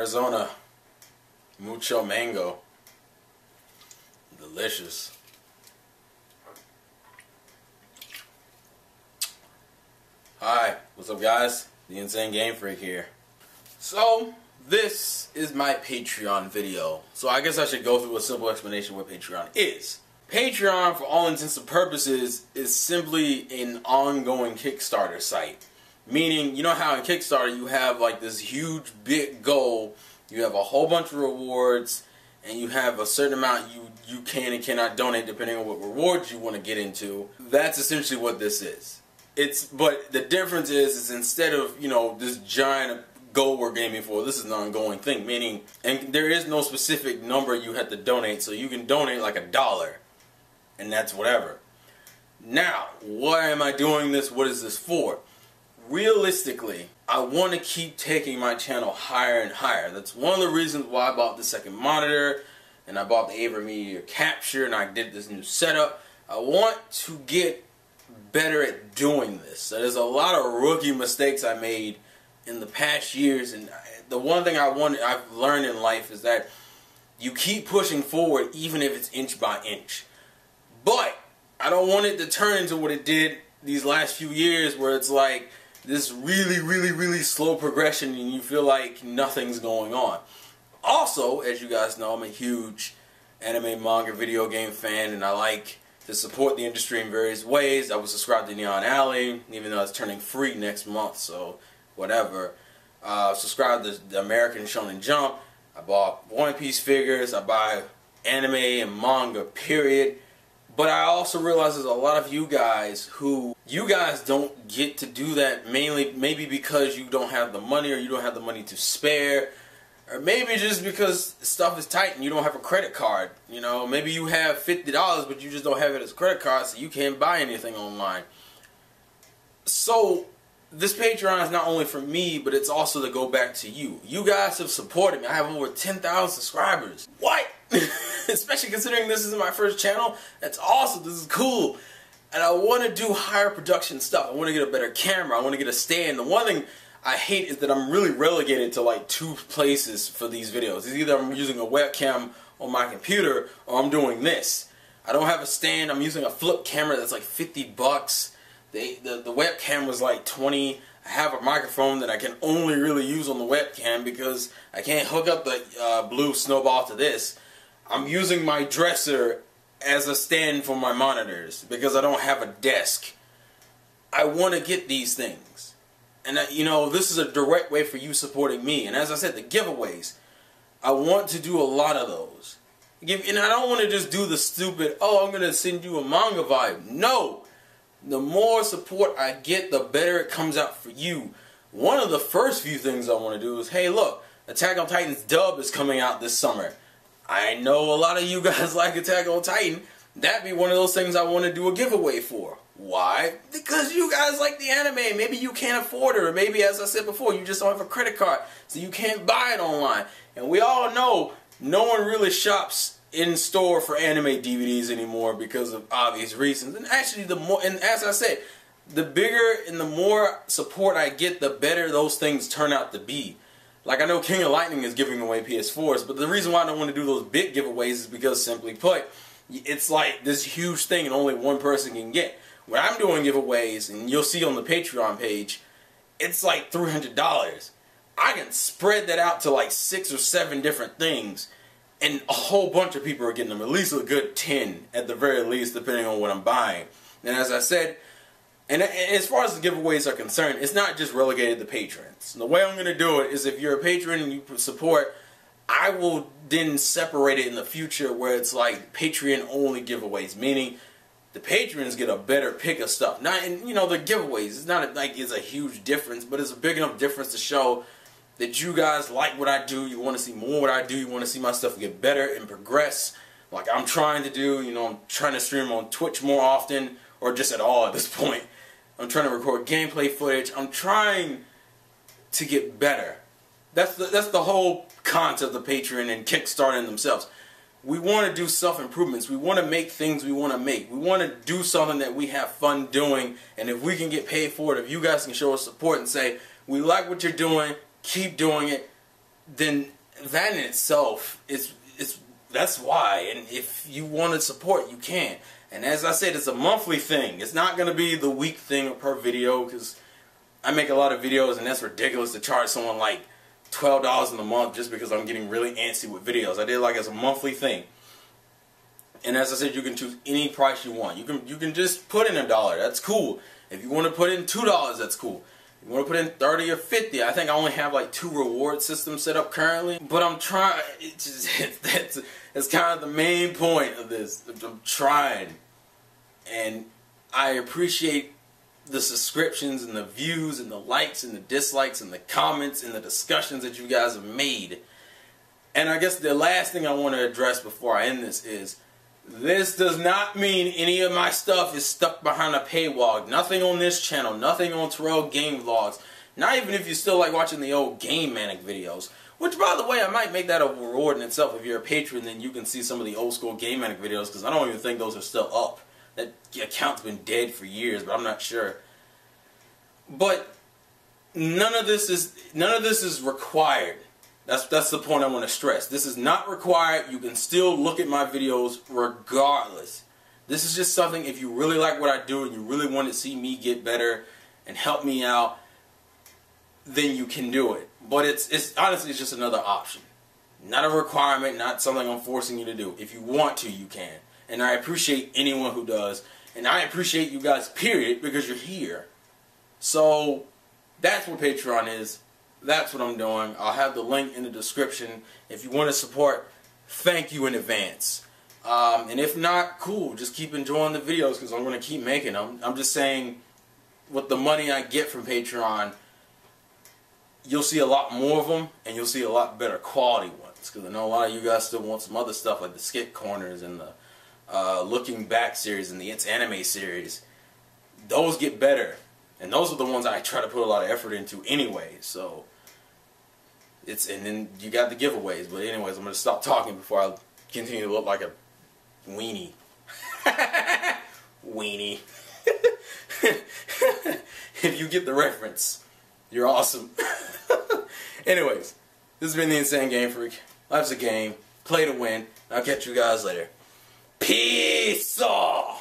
Arizona. Mucho mango. Delicious. Hi, what's up guys? The Insane Game Freak here. So, this is my Patreon video. So I guess I should go through a simple explanation of what Patreon is. Patreon, for all intents and purposes, is simply an ongoing Kickstarter site. Meaning, you know how in Kickstarter you have like this huge big goal, you have a whole bunch of rewards, and you have a certain amount you can and cannot donate depending on what rewards you want to get into. That's essentially what this is. But the difference is instead of, you know, this giant goal we're aiming for, this is an ongoing thing. Meaning, and there is no specific number you have to donate, so you can donate like $1, and that's whatever. Now, why am I doing this? What is this for? Realistically, I want to keep taking my channel higher and higher. That's one of the reasons why I bought the second monitor, and I bought the AverMedia Capture, and I did this new setup. I want to get better at doing this. So there's a lot of rookie mistakes I made in the past years, and the one thing I've learned in life is that you keep pushing forward even if it's inch by inch. But I don't want it to turn into what it did these last few years, where it's like this really slow progression and you feel like nothing's going on. Also, as you guys know, I'm a huge anime, manga, video game fan, and I like to support the industry in various ways. I was subscribed to Neon Alley, even though it's turning free next month, so whatever. Subscribed to the American Shonen Jump. I bought One Piece figures. I buy anime and manga, period. But I also realize there's a lot of you guys don't get to do that, mainly maybe because you don't have the money, or you don't have the money to spare, or maybe just because stuff is tight and you don't have a credit card. You know, maybe you have $50 but you just don't have it as a credit card, so you can't buy anything online. So this Patreon is not only for me, but it's also to go back to you. You guys have supported me. I have over 10,000 subscribers. What? Especially considering this is my first channel. That's awesome. This is cool. And I want to do higher production stuff. I want to get a better camera. I want to get a stand. The one thing I hate is that I'm really relegated to like 2 places for these videos. It's either I'm using a webcam on my computer or I'm doing this. I don't have a stand. I'm using a flip camera that's like $50. The webcam was like $20. I have a microphone that I can only really use on the webcam because I can't hook up the blue snowball to this. I'm using my dresser as a stand for my monitors because I don't have a desk. I want to get these things. And you know, this is a direct way for you supporting me. And as I said, the giveaways, I want to do a lot of those. And I don't want to just do the stupid, oh, I'm going to send you a manga vibe. No! The more support I get, the better it comes out for you. One of the first few things I want to do is, hey look, Attack on Titan's dub is coming out this summer. I know a lot of you guys like Attack on Titan. That'd be one of those things I want to do a giveaway for. Why? Because you guys like the anime. Maybe you can't afford it, or maybe, as I said before, you just don't have a credit card, so you can't buy it online. And we all know no one really shops in store for anime DVDs anymore because of obvious reasons. And actually, and as I said, the bigger and the more support I get, the better those things turn out to be. Like, I know King of Lightning is giving away PS4s, but the reason why I don't want to do those big giveaways is because, simply put, it's like this huge thing and only one person can get. When I'm doing giveaways, and you'll see on the Patreon page, it's like $300. I can spread that out to like 6 or 7 different things, and a whole bunch of people are getting them. At least a good 10 at the very least, depending on what I'm buying. And as I said, and as far as the giveaways are concerned, it's not just relegated to patrons. The way I'm going to do it is, if you're a patron and you support, I will then separate it in the future where it's like Patreon only giveaways, meaning the patrons get a better pick of stuff. Not, and you know, the giveaways, it's not like it's a huge difference, but it's a big enough difference to show that you guys like what I do, you want to see more what I do, you want to see my stuff get better and progress, like I'm trying to do. You know, I'm trying to stream on Twitch more often, or just at all at this point. I'm trying to record gameplay footage. I'm trying to get better. That's the whole concept of Patreon and Kickstarter in themselves. We want to do self-improvements. We want to make things we want to make. We want to do something that we have fun doing, and if we can get paid for it, if you guys can show us support and say, we like what you're doing, keep doing it, then that in itself is that's why. And if you want to support, you can. And as I said, it's a monthly thing. It's not going to be the week thing per video, because I make a lot of videos and that's ridiculous to charge someone like $12 in a month just because I'm getting really antsy with videos. I did like as a monthly thing. And as I said, you can choose any price you want. You can just put in $1. That's cool. If you want to put in $2, that's cool. If you want to put in 30 or 50, I think I only have like 2 reward systems set up currently. But I'm trying. That's kind of the main point of this. I'm trying, and I appreciate the subscriptions and the views and the likes and the dislikes and the comments and the discussions that you guys have made. And I guess the last thing I want to address before I end this is, this does not mean any of my stuff is stuck behind a paywall. Nothing on this channel, nothing on Terrell Game Vlogs. Not even if you still like watching the old Game Manic videos. Which, by the way, I might make that a reward in itself. If you're a patron, then you can see some of the old school Game Manic videos, because I don't even think those are still up. That account's been dead for years, but I'm not sure. But none of this is required. That's the point I want to stress. This is not required. You can still look at my videos regardless. This is just something, if you really like what I do and you really want to see me get better and help me out, then you can do it. But it's honestly, it's just another option. Not a requirement, not something I'm forcing you to do. If you want to, you can. And I appreciate anyone who does. And I appreciate you guys, period, because you're here. So that's what Patreon is. That's what I'm doing. I'll have the link in the description. If you want to support, thank you in advance. And if not, cool. Just keep enjoying the videos, because I'm going to keep making them. I'm just saying, with the money I get from Patreon, you'll see a lot more of them, and you'll see a lot better quality ones. Because I know a lot of you guys still want some other stuff, like the skit corners and the Looking Back series and the It's Anime series. Those get better. And those are the ones I try to put a lot of effort into anyway. So and then you got the giveaways. But anyways, I'm gonna stop talking before I continue to look like a weenie. Weenie. If you get the reference, you're awesome. Anyways, this has been the Insane Game Freak. Life's a game. Play to win. I'll catch you guys later. Peace off.